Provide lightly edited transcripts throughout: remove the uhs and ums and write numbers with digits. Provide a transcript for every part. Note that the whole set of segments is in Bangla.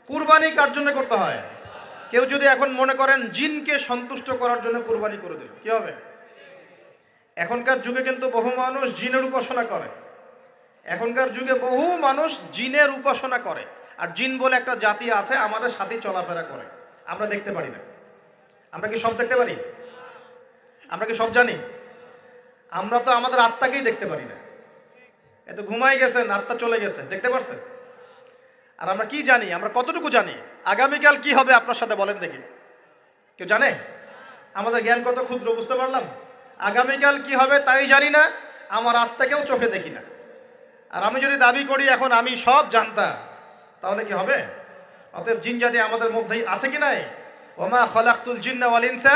কুরবানি কার জন্য করতে হয়? কেউ যদি এখন মনে করেন জিনকে সন্তুষ্ট করার জন্য কুরবানি করে দেবে, কি হবে? এখনকার যুগে কিন্তু বহু মানুষ জিনের উপাসনা করে। এখনকার যুগে বহু মানুষ জিনের উপাসনা করে। আর জিন বলে একটা জাতি আছে, আমাদের সাথে চলাফেরা করে, আমরা দেখতে পারি না। আমরা কি সব দেখতে পারি? আমরা কি সব জানি? আমরা তো আমাদের আত্মাকেই দেখতে পারি না। এত ঘুমাই গেছেন, আত্মা চলে গেছে, দেখতে পারছেন? আর আমরা কি জানি? আমরা কতটুকু জানি আগামীকাল কি হবে আপনার সাথে, বলেন দেখি। কেউ জানে? আমাদের জ্ঞান কত ক্ষুদ্র, বুঝতে পারলাম। আগামীকাল কি হবে তাই জানি না, আমার আত্মাকেও চোখে দেখি না। আর আমি যদি দাবি করি এখন আমি সব জানতাম, তাহলে কি হবে? অতএব জিন জাতি আমাদের মধ্যেই আছে কি নাই? ওমা খলাকতুল জিন্না ওয়াল ইনসা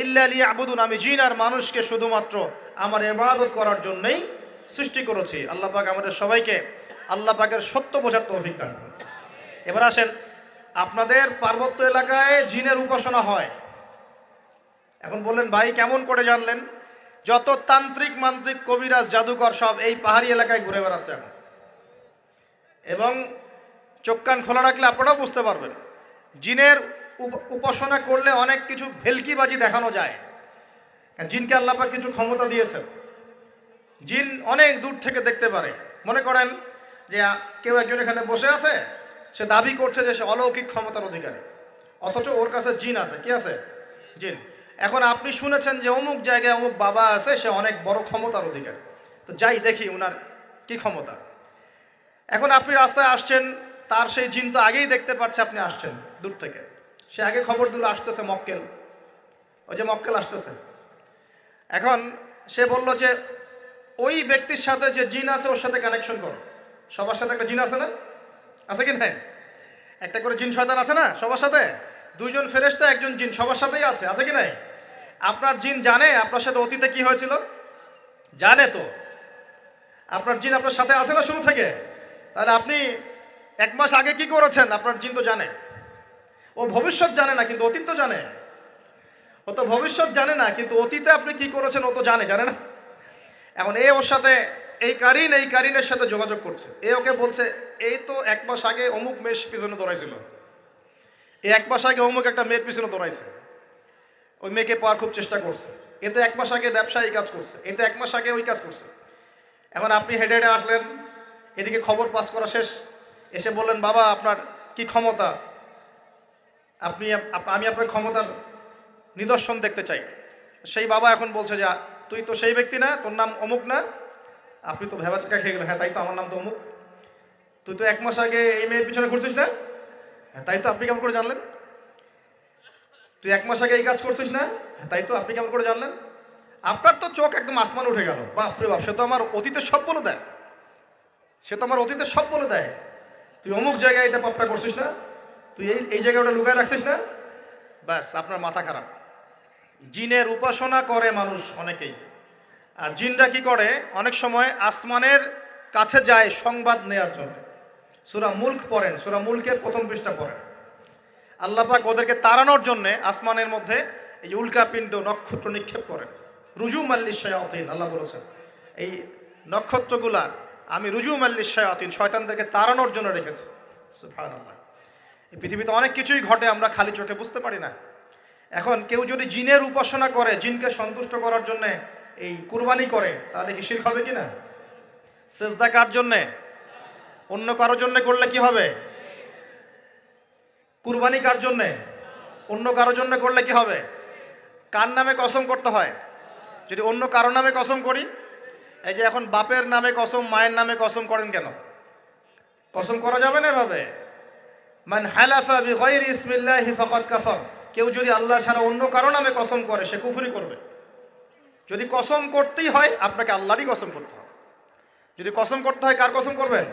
ইল্লা লিয়াবুদুন, আমি জিন আর মানুষকে শুধুমাত্র আমার ইবাদত করার জন্যই সৃষ্টি করেছি। আল্লাহ পাক আমাদের সবাইকে আল্লাহ পাকের সত্য বোঝার তৌফিক দান করুন। এবার আসেন, আপনাদের পার্বত্য এলাকায় জিনের উপাসনা হয়। এখন বললেন ভাই কেমন করে জানলেন? যত তান্ত্রিক মান্ত্রিক কবিরাজ জাদুকর সব এই পাহাড়ি এলাকায় ঘুরে বেড়াচ্ছে এখন, এবং চোখ কান খোলা রাখলে আপনারাও বুঝতে পারবেন। জিনের উপাসনা করলে অনেক কিছু ভেলকিবাজি দেখানো যায়। জিনকে আল্লাহ পাক কিছু ক্ষমতা দিয়েছেন। জিন অনেক দূর থেকে দেখতে পারে। মনে করেন যে কেউ একজন এখানে বসে আছে, সে দাবি করছে যে সে অলৌকিক ক্ষমতার অধিকারী, অথচ ওর কাছে জিন আছে। কি আছে? জিন। এখন আপনি শুনেছেন যে অমুক জায়গায় অমুক বাবা আছে, সে অনেক বড় ক্ষমতার অধিকারী, তো যাই দেখি ওনার কি ক্ষমতা। এখন আপনি রাস্তায় আসছেন, তার সেই জিন তো আগেই দেখতে পাচ্ছে আপনি আসছেন দূর থেকে, সে আগে খবর দিল আসতেছে মক্কেল, ওই যে মক্কেল আসতেছে। এখন সে বলল যে ওই ব্যক্তির সাথে যে জিন আছে ওর সাথে কানেকশন করো। সবার সাথে একটা জিন আছে না? আছে কি না? একটা করে জিন শয়তান আছে না সবার সাথে? দুইজন ফেরেশতা, একজন জিন, সবার সাথেই আছে। আছে কি নাই? আপনার জিন জানে আপনার সাথে অতীতে কি হয়েছিল? জানে তো। আপনার জিন আপনার সাথে আছে না শুরু থেকে? তাহলে আপনি 1 মাস আগে কি করেছেন আপনার জিন তো জানে। ও ভবিষ্যৎ জানে না, কিন্তু অতীত তো জানে। ও তো ভবিষ্যৎ জানে না, কিন্তু অতীতে আপনি কি করেছেন ও তো জানে, জানে না? এখন এ ওর সাথে এই কারিনের সাথে যোগাযোগ করছে। এ ওকে বলছে এই তো 1 মাস আগে অমুক মেয়ের পিছনে দৌড়াইছিল, এই 1 মাস আগে অমুক একটা মেয়ের পিছনে দৌড়াইছে, ওই মেয়েকে পাওয়ার খুব চেষ্টা করছে। এ তো 1 মাস আগে ব্যবসায়ী কাজ করছে, এই তো 1 মাস আগে ওই কাজ করছে। এখন আপনি হেঁটে হেঁটে আসলেন, এদিকে খবর পাস করা শেষ, এসে বললেন বাবা আপনার কি ক্ষমতা, আমি আপনার ক্ষমতার নিদর্শন দেখতে চাই। সেই বাবা এখন বলছে যে তুই তো সেই ব্যক্তি না, তোর নাম অমুক না? আপনি তো ভেবাচাকা খেয়ে গেলেন। হ্যাঁ তাই তো, আমার নাম তো অমুক। তুই তো 1 মাস আগে এই মেয়ের পিছনে ঘুরছিস না? হ্যাঁ তাই তো, আপনি কেমন করে জানলেন? তুই 1 মাস আগে এই কাজ করছিস না? হ্যাঁ তাই তো, আপনি কেমন করে জানলেন? আপনার তো চোখ একদম আসমান উঠে গেল। বাপরে বাপ, সে তো আমার অতীতের সব বলে দেয়, সে তো আমার অতীতের সব বলে দেয়। তুই অমুক জায়গায় এটা পাপটা করছিস না? তুই এই জায়গায় ওটা লুকায় রাখছিস না? ব্যাস, আপনার মাথা খারাপ। জিনের উপাসনা করে মানুষ অনেকেই। আর জিনরা কি করে? অনেক সময় আসমানের কাছে যায় সংবাদ নেয়ার জন্য। সূরা মুলক পড়েন, সূরা মুলকের প্রথম পৃষ্ঠা পড়েন। আল্লাহ পাক ওদেরকে তাড়ানোর জন্য আসমানের মধ্যে এই উল্কাপিণ্ড নক্ষত্র নিক্ষেপ করেন। রুজুম আল্লিশ শায়াতিন, আল্লাহ বলেছেন এই নক্ষত্রগুলা আমি রুজুম আল্লিশ শায়াতিন, শয়তানদেরকে তাড়ানোর জন্য রেখেছি। সুবহানাল্লাহ। এই পৃথিবীতে অনেক কিছুই ঘটে, আমরা খালি চোখে বুঝতে পারি না। এখন কেউ যদি জিনের উপাসনা করে, জিনকে সন্তুষ্ট করার জন্য এই কুরবানি করে, তাহলে কি শিরক হবে কি না? সেজদা কার জন্যে? অন্য কারোর জন্য করলে কি হবে? কুরবানি কার জন্যে? অন্য কারোর জন্য করলে কি হবে? কার নামে কসম করতে হয়? যদি অন্য কারো নামে কসম করি, এই যে এখন বাপের নামে কসম, মায়ের নামে কসম করেন কেন? কসম করা যাবে না এভাবে। মান হালাফা বিগাইরি ইসমিল্লাহি ফাকাদ কাফার, কেউ যদি আল্লাহ ছাড়া অন্য কারো নামে কসম করে সে কুফরি করবে। যদি কসম করতেই হয় আপনাকে আল্লাহরই কসম করতে হবে। যদি কসম করতে হয় কার কসম করবেন?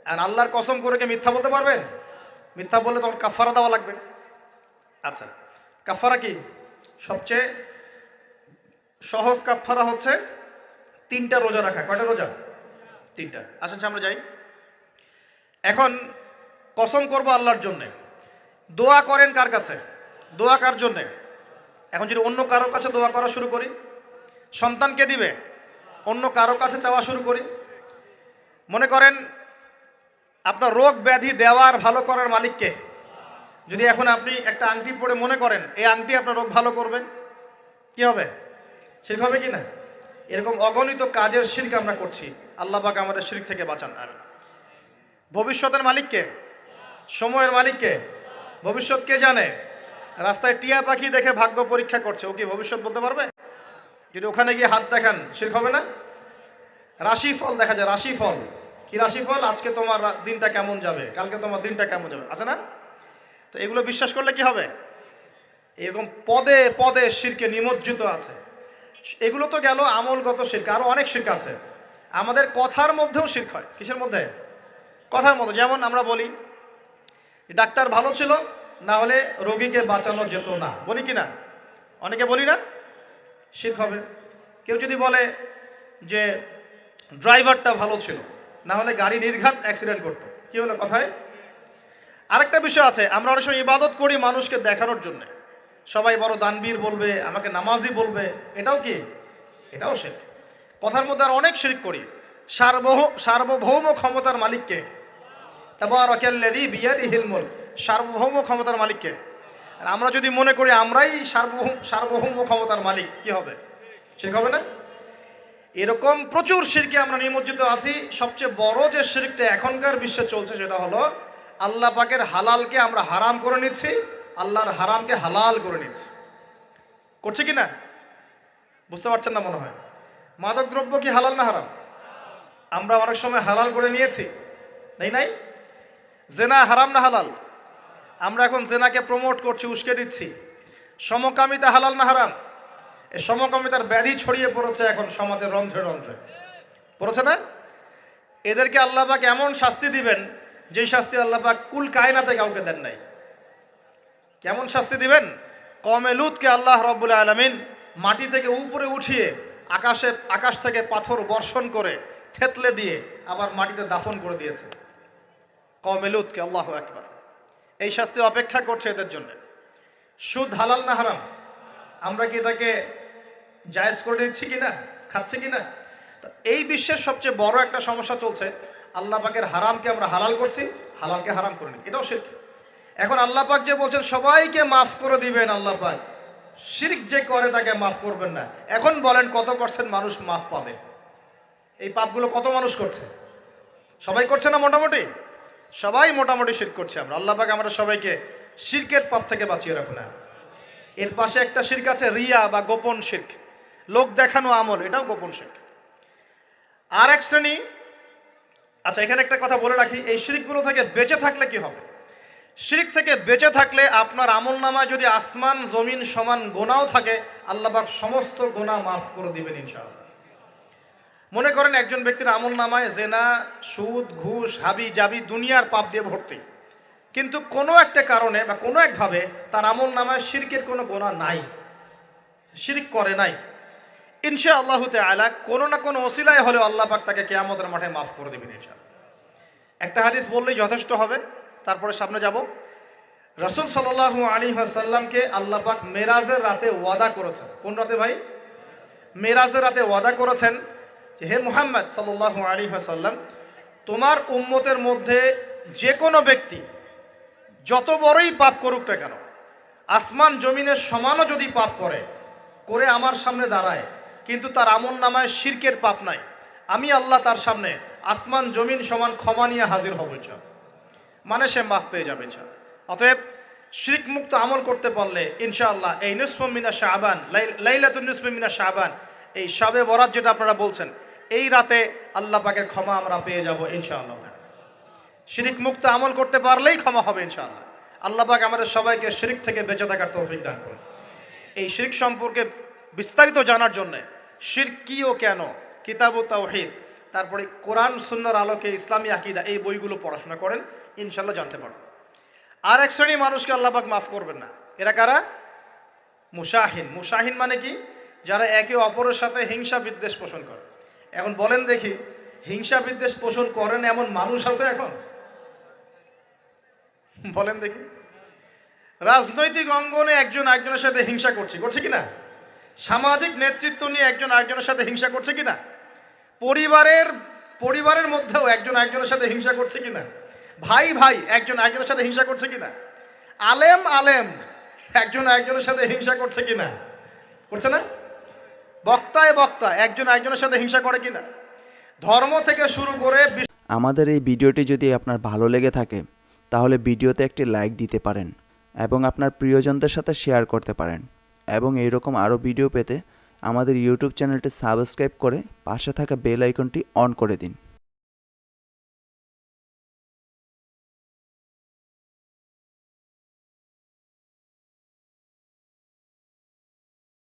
আর আল্লাহর কসম করে কি মিথ্যা বলতে পারবেন? মিথ্যা বললে তখন কাফারা দেওয়া লাগবে। আচ্ছা, কাফারা কি? সবচেয়ে সহজ কাফারা হচ্ছে 3টা রোজা রাখা। কয়টা রোজা? 3টা। আসেন সামনে যাই। এখন কসম করবো আল্লাহর জন্যে, দোয়া করেন কার কাছে? দোয়া কার জন্যে? এখন যদি অন্য কারোর কাছে দোয়া করা শুরু করি, সন্তানকে দিবে, অন্য কারোর কাছে চাওয়া শুরু করি। মনে করেন আপনার রোগ ব্যাধি দেওয়ার ভালো করার মালিককে। যদি এখন আপনি একটা আংটি পরে মনে করেন এই আংটি আপনার রোগ ভালো করবে, কি হবে? শিরক হবে কি না? এরকম অগণিত কাজের শিরক আমরা করছি। আল্লাহ পাক আমাদের শিরক থেকে বাঁচান। আর ভবিষ্যতের মালিককে, সময়ের মালিককে। ভবিষ্যৎ কে জানে? রাস্তায় টিয়া পাখি দেখে ভাগ্য পরীক্ষা করছে, ও কি ভবিষ্যৎ বলতে পারবে? যদি ওখানে গিয়ে হাত দেখান শিরক হবে না? রাশিফল দেখা যায়, রাশিফল কি রাশিফল, আজকে তোমার দিনটা কেমন যাবে, কালকে তোমার দিনটা কেমন যাবে, আছে না? তো এগুলো বিশ্বাস করলে কি হবে? এরকম পদে পদে শিরকে নিমজ্জিত আছে। এগুলো তো গেল আমলগত শিরক, আরো অনেক শিরক আছে। আমাদের কথার মধ্যেও শিরক হয়। কিসের মধ্যে? কথার মধ্যে। যেমন আমরা বলি ডাক্তার ভালো ছিল, না হলে রোগীকে বাঁচানো যেত না, বলি কি না? অনেকে বলি না? শিরক হবে। কেউ যদি বলে যে ড্রাইভারটা ভালো ছিল, না হলে গাড়ি নির্ঘাত অ্যাক্সিডেন্ট করতো, কি হলো কথায়? আরেকটা বিষয় আছে, আমরা অনেক সময় ইবাদত করি মানুষকে দেখানোর জন্য। সবাই বড় দানবীর বলবে, আমাকে নামাজি বলবে, এটাও কি? এটাও শিরক। কথার মধ্যে আর অনেক শিরক করি। সার্বভৌম ক্ষমতার মালিককে, তাবারাকাল্লাযী বিয়াদিহিল মুলক, সার্বভৌম ক্ষমতার মালিককে। আর আমরা যদি মনে করি আমরাই সার্বভৌম ক্ষমতার মালিক, কি হবে? শিরক হবে না? এরকম প্রচুর শিরকে আমরা নিমজ্জিত আছি। সবচেয়ে বড় যে শিরকটা এখনকার বিশ্বে চলছে সেটা হলো আল্লাহ পাকের হালালকে আমরা হারাম করে নিচ্ছি, আল্লাহর হারামকে হালাল করে নিচ্ছি। করছে কি না? বুঝতে পারছেন না মনে হয়। মাদক দ্রব্য কি হালাল না হারাম? আমরা অনেক সময় হালাল করে নিয়েছি, নাই? জেনা হারাম না হালাল? আমরা এখন জেনাকে প্রমোট করছি, উস্কে দিচ্ছি। সমকামিতা হালাল না হারাম? এই সমকামিতার ব্যাধি ছড়িয়ে পড়েছে এখন সমাজের রন্ধ্রে রন্ধ্রে, পড়েছে না? এদেরকে আল্লাহ পাক এমন শাস্তি দিবেন যেই শাস্তি আল্লাহ পাক কুল কায়নাতে কাউকে দেন নাই। কেমন শাস্তি দিবেন? কওমে লূতকে আল্লাহ রাব্বুল আলামিন মাটি থেকে উপরে উঠিয়ে আকাশ থেকে পাথর বর্ষণ করে থেতলে দিয়ে আবার মাটিতে দাফন করে দিয়েছে কওমে লূতকে। আল্লাহু আকবার। এই শাস্তি অপেক্ষা করছে এদের জন্য। সুদ হালাল না হারাম? আমরা কি এটাকে জায়েজ করে দিচ্ছি কিনা, খাচ্ছি কিনা? এই বিশ্বের সবচেয়ে বড় একটা সমস্যা চলছে, আল্লাহ পাকের হারামকে আমরা হালাল করছি, হালালকে হারাম করে নিচ্ছি। এটাও শিরক। এখন আল্লাহ পাক যে বলছেন সবাইকে মাফ করে দিবেন, আল্লাহ পাক শিরক যে করে তাকে মাফ করবেন না। এখন বলেন কত পার্সেন্ট মানুষ মাফ পাবে? এই পাপগুলো কত মানুষ করছে? সবাই করছে না? মোটামুটি সবাই মোটামুটি শিরক করছে। আমরা আল্লাহ পাক আমরা সবাইকে শিরকের পাপ থেকে বাঁচিয়ে রাখুন না। এর পাশে একটা শিরক আছে রিয়া বা গোপন শিরক, লোক দেখানো আমল, এটাও গোপন শিরক। আর এক শ্রেণী। আচ্ছা, এখানে একটা কথা বলে রাখি, এই শিরকগুলো থেকে বেঁচে থাকলে কি হবে? শিরক থেকে বেঁচে থাকলে আপনার আমল নামায় যদি আসমান জমিন সমান গোনাও থাকে, আল্লাহ পাক সমস্ত গোনা মাফ করে দিবেন ইনশাআল্লাহ। মনে করেন একজন ব্যক্তির আমল নামায় জেনা, সুদ, ঘুষ, হাবি জাবি দুনিয়ার পাপ দিয়ে ভর্তি, কিন্তু কোনো একটা কারণে বা কোনো একভাবে তার আমল নামায় শিরকের কোনো গোনা নাই, শিরক করে নাই, ইনশাআল্লাহ তাআলা কোনো না কোনো ওসিলায় হলেও আল্লাহ পাক তাকে কিয়ামতের মাঠে মাফ করে দিবেন ইনশাআল্লাহ। একটা হাদিস বললেই যথেষ্ট হবে, তারপরে সামনে যাব। রাসূল সাল্লাল্লাহু আলাইহি ওয়াসাল্লামকে আল্লাহ পাক মেরাজের রাতে ওয়াদা করেছেন। কোন রাতে ভাই? মেরাজের রাতে ওয়াদা করেছেন যে হে মুহাম্মদ সাল্লাল্লাহু আলাইহি ওয়াসাল্লাম, তোমার উম্মতের মধ্যে যে কোনো ব্যক্তি যত বড়ই পাপ করুক না কেন, আসমান জমিনের সমানও যদি পাপ করে আমার সামনে দাঁড়ায়, কিন্তু তার আমল নামায় শিরকের পাপ নাই, আমি আল্লাহ তার সামনে আসমান জমিন সমান ক্ষমা নিয়ে হাজির হব ইনশাআল্লাহ। মানে সে মাফ পেয়ে যাবে ইনশাআল্লাহ। অতএব শিরক মুক্ত আমল করতে পারলে ইনশাআল্লাহ এই নিসফু মিনা শাবান, লাইলাতুন নিসফি মিনা শাবান, এই শবে বরাত যেটা আপনারা বলছেন, এই রাতে আল্লাহ পাকের ক্ষমা আমরা পেয়ে যাব ইনশাআল্লাহ। শিরক মুক্ত আমল করতে পারলেই ক্ষমা হবে ইনশাআল্লাহ। আল্লাহ পাক আমাদের সবাইকে শিরক থেকে বেঁচে থাকার তৌফিক দান করুন। এই শিরক সম্পর্কে বিস্তারিত জানার জন্য শিরক কি ও কেন, কিতাব ও তাওহীদ, তারপরে কোরআন সুন্নাহর আলোকে ইসলামী আকীদা, এই বইগুলো পড়াশোনা করেন, ইনশাআল্লাহ জানতে পারবেন। আর এক শ্রেণী মানুষকে আল্লাহ পাক মাফ করবেন না। এরা কারা? মুশাহিন। মুশাহিন মানে কি? যারা একে অপরের সাথে হিংসা বিদ্বেষ পোষণ করে। এখন বলেন দেখি, হিংসা বিদ্বেষ পোষণ করেন এমন মানুষ আছে এখন? বলেন দেখি। রাজনৈতিক অঙ্গনে একজন আরেকজনের সাথে হিংসা করছে কিনা? সামাজিক নেতৃত্ব নিয়ে একজন আরেকজনের সাথে হিংসা করছে কিনা? পরিবারের মধ্যেও একজন আরেকজনের সাথে হিংসা করছে কিনা? ভাই ভাই একজন একজনের সাথে হিংসা করছে কিনা? আলেম আলেম একজন একজনের সাথে হিংসা করছে কিনা? করছে না? বক্তায় বক্তা একজন একজনের সাথে হিংসা করে কিনা? ধর্ম থেকে শুরু করে আমাদের এই ভিডিওটি যদি আপনার ভালো লেগে থাকে তাহলে ভিডিওতে একটি লাইক দিতে পারেন এবং আপনার প্রিয়জনদের সাথে শেয়ার করতে পারেন এবং এইরকম আরও ভিডিও পেতে আমাদের ইউটিউব চ্যানেলটি সাবস্ক্রাইব করে পাশে থাকা বেল আইকনটি অন করে দিন।